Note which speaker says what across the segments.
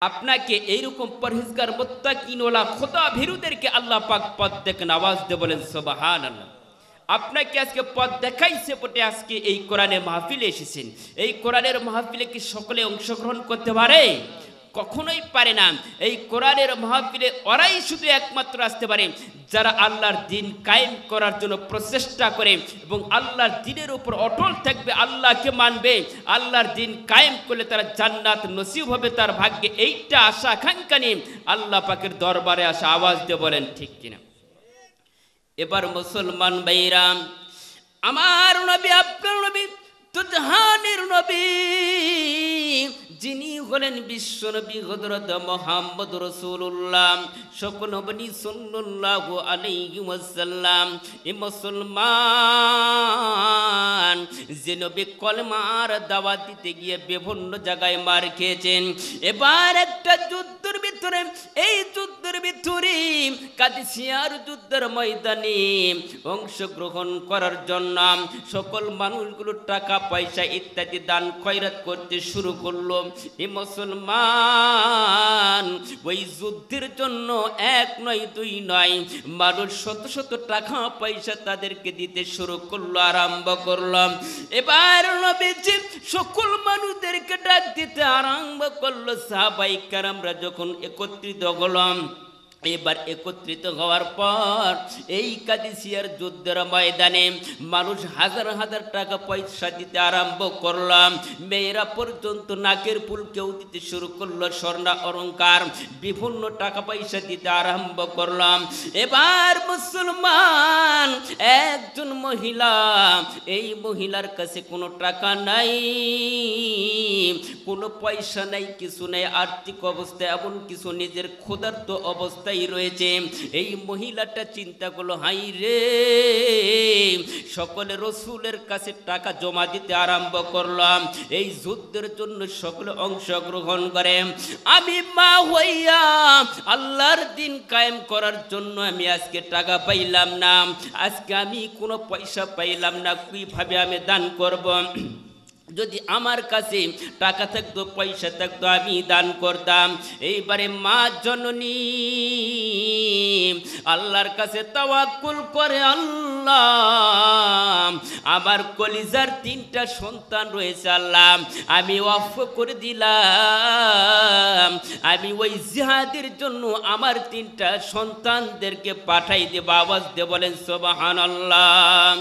Speaker 1: আপনাকে এইরকম পরহেজগার মুত্তাকিনওয়ালা খোদা ভীরুদেরকে আল্লাহ পাক পথ দেখেন, আওয়াজ দিয়ে বলেন সুবহানাল্লাহ। আপনাকে আজকে পথ দেখাইছে বটে আজকে এই কোরআনের মাহফিলে এসেছেন। এই কোরআনের মাহফিলে কি সকলে অংশগ্রহণ করতে পারে? কখনোই পারে না। এই কোরআনের মাহফিলে ওরাই শুধু একমাত্র আসতে পারে যারা আল্লাহর দিন কায়েম করার জন্য প্রচেষ্টা করে এবং আল্লাহর দিনের উপর অটল থাকবে, আল্লাহকে মানবে। আল্লাহর দিন কায়েম করলে তারা জান্নাত নসিব হবে তার ভাগ্যে, এইটা আশা আকাঙ্ক্ষা নিয়ে আল্লাহ পাকের দরবারে আসা। আওয়াজ দিয়ে বলেন ঠিক কিনা? এবার মুসলমান ভাইরা, আমার নবী, আপনার নবী, তো জাহানের নবী, যিনি হলেন বিশ্ব নবী হযরত মুহাম্মদ রাসূলুল্লাহ সকল নবী সাল্লাল্লাহু আলাইহি ওয়াসাল্লাম, এই মুসলমান যে নবী কলমার দাওয়াত দিতে গিয়ে বিভিন্ন জায়গায় মার খেয়েছেন। এবার একটা যুদ্ধের ভিতরে, এই যুদ্ধের ভিতরে কাদিসিয়ার যুদ্ধের ময়দানে অংশগ্রহণ করার জন্য সকল মানুষগুলো টাকা পয়সা ইত্যাদি দান খয়রাত করতে শুরু করলো। এই মুসলমান ওই যুদ্ধের জন্য এক নয় দুই নয় মানুষ শত শত টাকা পয়সা তাদেরকে দিতে শুরু করলো, আরম্ভ করলো। এবার নবীজি সকল মানুষদেরকে ডাক দিতে আরম্ভ করলো। সাহাবায়ে কেরামরা যখন একত্রিত হলাম, এবার একত্রিত হওয়ার পর এই কাদিসিয়ার যুদ্ধের ময়দানে মানুষ হাজার হাজার টাকা পয়সা দিতে আরম্ভ করলাম। মেয়েরা পর্যন্ত নাকের ফুল কেউ দিতে শুরু করলো, স্বর্ণ অলংকার বিভিন্ন টাকা পয়সা দিতে আরম্ভ করলাম। এবার মুসলমান একজন মহিলা, এই মহিলার কাছে কোনো টাকা নাই, কোনো পয়সা নাই, কিছু নাই, আর্থিক অবস্থা এমন কিছু নিজের ক্ষুধার্ত অবস্থা রয়েছে। এই মহিলাটা চিন্তা করলো, হাই রে, সকলে রসুলের কাছে টাকা জমা দিতে আরম্ভ করলাম এই যুদ্ধের জন্য, সকলে অংশগ্রহণ করে। আমি মা হইয়া আল্লাহর দিন কায়েম করার জন্য আমি আজকে টাকা পাইলাম না, আজকে আমি কোনো পয়সা পাইলাম না, কিভাবে আমি দান করব? যদি আমার কাছে টাকা থাকতো, পয়সা থাকতো, আমি দান করতাম। এইবারে মা জননী আল্লাহর কাছে তাওয়াক্কুল করে, আল্লাহ আমার কলিজার তিনটা সন্তান রয়েছে, আল্লাহ আমি ওয়াকফ করে দিলাম, আমি ওই জিহাদের জন্য আমার তিনটা সন্তানদেরকে পাঠাই দেব। আওয়াজ দিয়ে বলেন সুবহানাল্লাহ।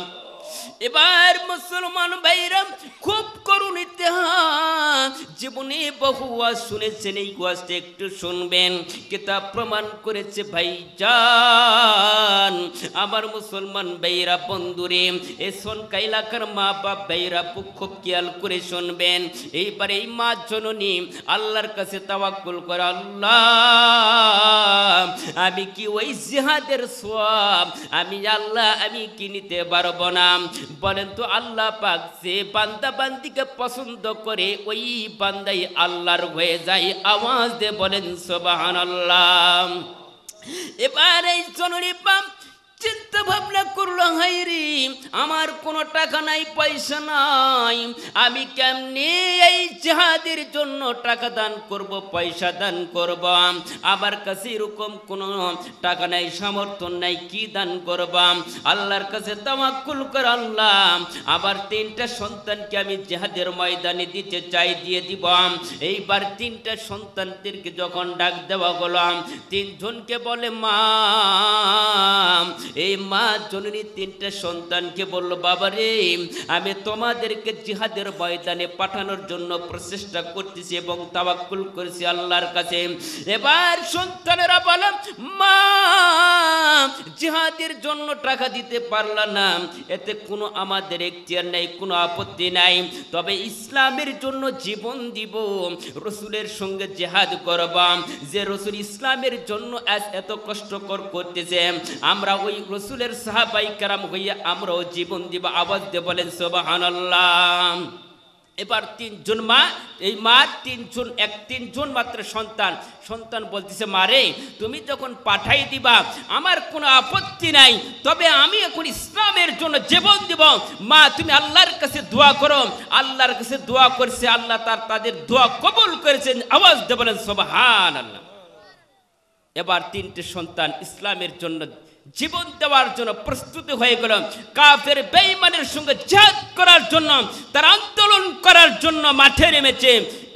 Speaker 1: এবার মুসলমান ভাইরা, খুব করুণ ইতিহাস, জীবনে বহু ওয়াজ শুনেছেন, এই ওয়াজটা একটু শুনবেন। কিতাব প্রমাণ করেছে ভাইজান, আমার মুসলমান ভাইরা, বন্ধুরে, এ সনকা এলাকার মা বাপ ভাইরা খুব খেয়াল করে শুনবেন। এইবার এই মা জননী আল্লাহর কাছে তাওয়াক্কুল করে, আল্লাহ আমি কি ওই জিহাদের সওয়াব আমি আল্লাহ আমি কি নিতে পারবো না? বলেন তো আল্লাহ পাক যে বান্দা বান্দিকে পছন্দ করে ওই বান্দাই আল্লাহর হয়ে যায়। আওয়াজ দিয়ে বলেন সুবহানাল্লাহ। এবার এই জননী পাম চিন্তা ভাবনা করলো, হাইরে আমার কোনো টাকা নাই, পয়সা নাই, আমি কেমনে এই জিহাদের জন্য টাকা দান করব, পয়সা দান করব? আমার কাছে এরকম কোনো টাকা নাই, সামর্থ্য নাই, কি দান করব? আল্লাহর কাছে তাওয়াক্কুল করে, আল্লাহ আবার তিনটা সন্তানকে আমি জিহাদের ময়দানে দিতে চাই, দিয়ে দিব। এইবার তিনটা সন্তানদেরকে যখন ডাক দেওয়া হলো, তিনজনকে বলে মা, এই মা জননী তিনটা সন্তানকে বলল, বাবা রে, আমি তোমাদেরকে জিহাদের ময়দানে পাঠানোর জন্য প্রচেষ্টা করতেছি এবং তাওয়াক্কুল করেছি আল্লাহর কাছে। এবার সন্তানেরা বলে, মা জিহাদের জন্য টাকা দিতে পারলা না, এতে কোনো আমাদের এখতিয়ার নাই, কোনো আপত্তি নাই, তবে ইসলামের জন্য জীবন দিব, রসুলের সঙ্গে জিহাদ করব। যে রসুল ইসলামের জন্য এত কষ্টকর করতেছে, আমরা ওই রসুলের সাহাবায়ে কেরাম হইয়া আমরাও জীবন দিব। আওয়াজ দিয়ে বলেন সুবহানাল্লাহ। এবার তিনজন মা, এই মার তিনজন মাত্র সন্তান বলতেছে, মারে তুমি যখন পাঠাই দিবা আমার কোনো আপত্তি নাই, তবে আমি এখন ইসলামের জন্য জীবন দিব। মা তুমি আল্লাহর কাছে দোয়া করো। আল্লাহর কাছে দোয়া করছে, আল্লাহ তাদের দোয়া কবুল করেছেন। আওয়াজ দিয়ে বলেন সুবহানাল্লাহ। এবার তিনটে সন্তান ইসলামের জন্য জীবন দেওয়ার জন্য প্রস্তুত হয়ে গেল। কাফের বেঈমানের সঙ্গে জিহাদ করার জন্য, তারা আন্দোলন করার জন্য মাঠে নেমেছে।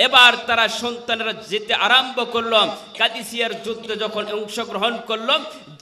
Speaker 1: এবার তারা সন্তানেরা যেতে আরম্ভ করলো। কাদিসিয়ার যুদ্ধে যখন অংশগ্রহণ করলো,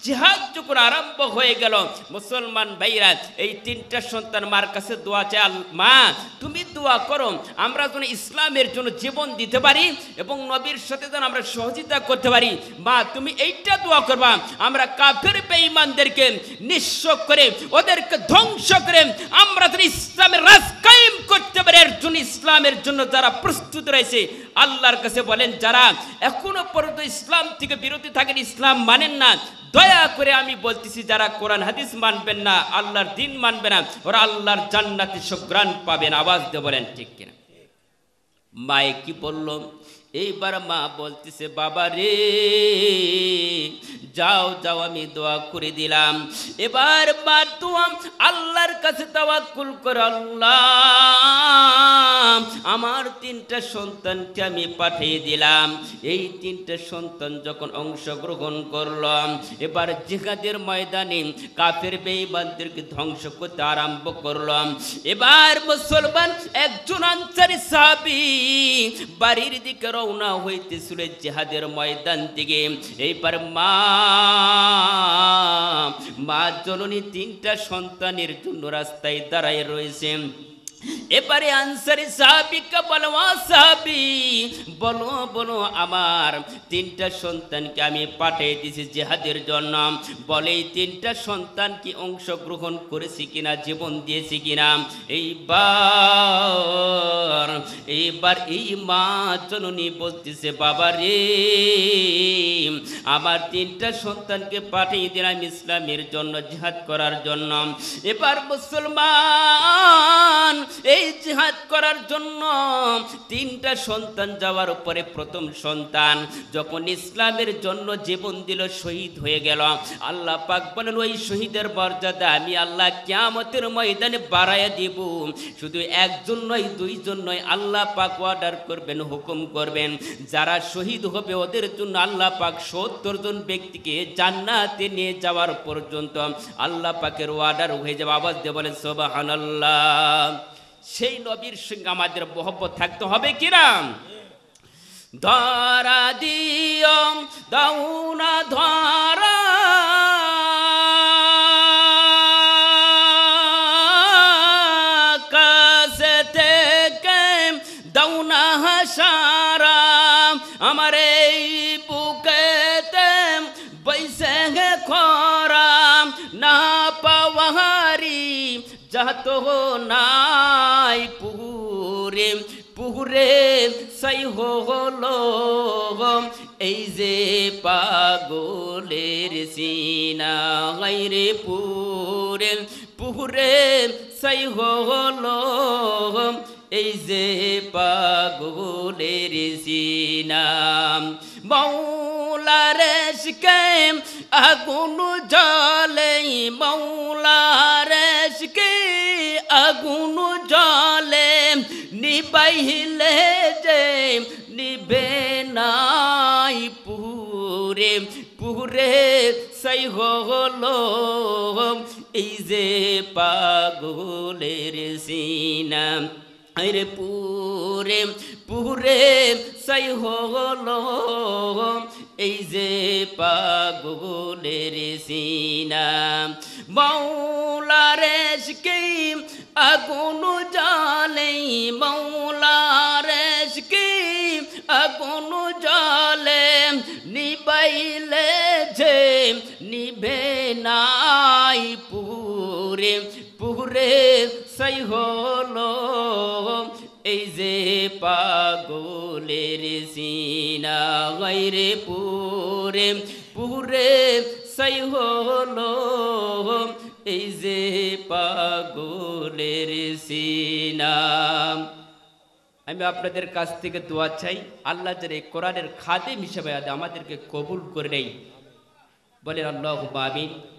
Speaker 1: জিহাদ যখন আরম্ভ হয়ে গেল, মুসলমান ভাইরা এই তিনটা সন্তান মার কাছে দোয়া চায়, মা তুমি দোয়া করো আমরা যেন ইসলামের জন্য জীবন দিতে পারি এবং নবীর সাথে যেন আমরা সহযোগিতা করতে পারি। মা তুমি এইটা দোয়া করবা, আমরা কাফের বেঈমানদেরকে নিঃস্ব করে, ওদেরকে ধ্বংস করে আমরা যেন ইসলামের রাজ কায়েম করতে পারি। এর জন্য ইসলামের জন্য যারা প্রস্তুত রয়েছে, আল্লাহর কাছে বলেন যারা এখনো পর্যন্ত ইসলাম থেকে বিরতি থাকেন, ইসলাম মানেন না, দয়া করে আমি বলতেছি যারা কোরআন হাদিস মানবেন না, আল্লাহর দিন মানবে না, ওরা আল্লাহর জান্নাতে সুগ্রাণ পাবেন। আওয়াজ দিয়ে বলেন ঠিক কিনা? মায়ে কি বলল? এইবার মা বলতেছে, বাবা রে যাও যাও আমি দোয়া করে দিলাম। এবার মা দোয়া আল্লাহর কাছে তাওয়াক্কুল করে, আল্লাহ আমার তিনটা সন্তানকে আমি পাঠিয়ে দিলাম। এই তিনটা সন্তান যখন অংশগ্রহণ করলাম, এবার জিহাদের ময়দানে কাফের বেঈমানদেরকে ধ্বংস করতে আরম্ভ করলাম। এবার মুসলমান একজন আনসারী সাহাবী বাড়ির দিকে রওনা হইতেছিল জিহাদের ময়দান থেকে। এইবার মা জননী তিনটা সন্তানের জন্য রাস্তায় দাঁড়ায় রয়েছে। এবারে আনসারী সাহাবীকে বলো, সাহাবী বলো বলো আমার তিনটা সন্তানকে আমি পাঠিয়ে দিয়েছি জিহাদের জন্য, বলে এই তিনটা সন্তান কি অংশগ্রহণ করেছি কিনা, জীবন দিয়েছি কিনা। এইবার এই মা জননী বলতেছে, বাবা রে আমার তিনটা সন্তানকে পাঠিয়ে দিলাম ইসলামের জন্য, জিহাদ করার জন্য। এবার মুসলমান এই জিহাদ করার জন্য তিনটা সন্তান যাওয়ার পরে প্রথম সন্তান যখন ইসলামের জন্য জীবন দিল, শহীদ হয়ে গেল। আল্লাহ পাক বলেন ওই শহীদের মর্যাদা আমি আল্লাহ কিয়ামতের ময়দানে বাড়াইয়া দিব। শুধু একজন নয়, দুইজন নয়, আল্লাহ পাক অর্ডার করবেন, হুকুম করবেন, যারা শহীদ হবে ওদের জন্য আল্লাহ পাক 70 জন ব্যক্তিকে জান্নাতে নিয়ে যাওয়ার পর্যন্ত আল্লাহ পাকের অর্ডার হয়ে যাবে। আওয়াজ দিয়ে বলেন সুবহানাল্লাহ। সেই নবীর সঙ্গে আমাদের মহব্বত থাকতে হবে কিনা? ধরা দিও দাউনা ধরা কাছে থেকে দাউনা হাসারা আমার এই বুকেতে বৈশে খরা না পাওয়ারি যাত নাই পুরে পুরে সাই হলো এই যে পাগলের সিনা গাইরে পুরে পুরে সাই হলো এই যে পাগলের সিনা। মৌলার ইশকে আগুন জ্বলে, মৌলার ইশকে আগুন জ্বলে, নিবাইলে যে নিবে নাই পুরে পুরে সাই হলো এই যে পাগলের সিনা। আরে পুরে পুরে সাই হলো এই যে পাগলের সিনা। মৌলার ইশকে আগুন জ্বলে, মৌলার ইশকে আগুন জ্বলে, নিবাইলে যে নিবে নাই পুরে পুরে সাই হলো এই যে পাগলের সিনা। গাইরে পুরে পুরে সাই হলো এই যে পাগলের সিনা। এই যে পাগলের সিনা। এই যে পাগলের সিনা। গাইরে পুরে পুরে সাই হলো এই যে পাগলের সিনা। এই যে পাগলের সিনা। গাইরে পুরে পুরে সাই হলো এই যে পাগলের সিনা। গাইরে পুরে পুরে সাই হলো এই যে পাগলের সিনা। গাইরে পুরে পুরে সাই হলো এই যে পাগলের সিনা। গাইরে পুরে পুরে সাই হলো এই যে পাগলের সিনা। গাইরে পুরে পুরে সাই হলো এই যে পাগলের সিনা। আমি আপনাদের কাছ থেকে দোয়া চাই, আল্লাহ যেন এই কোরআনের খাদিম হিসেবে আমাদেরকে কবুল করে নেই। বলেন আল্লাহুম্মা আমিন।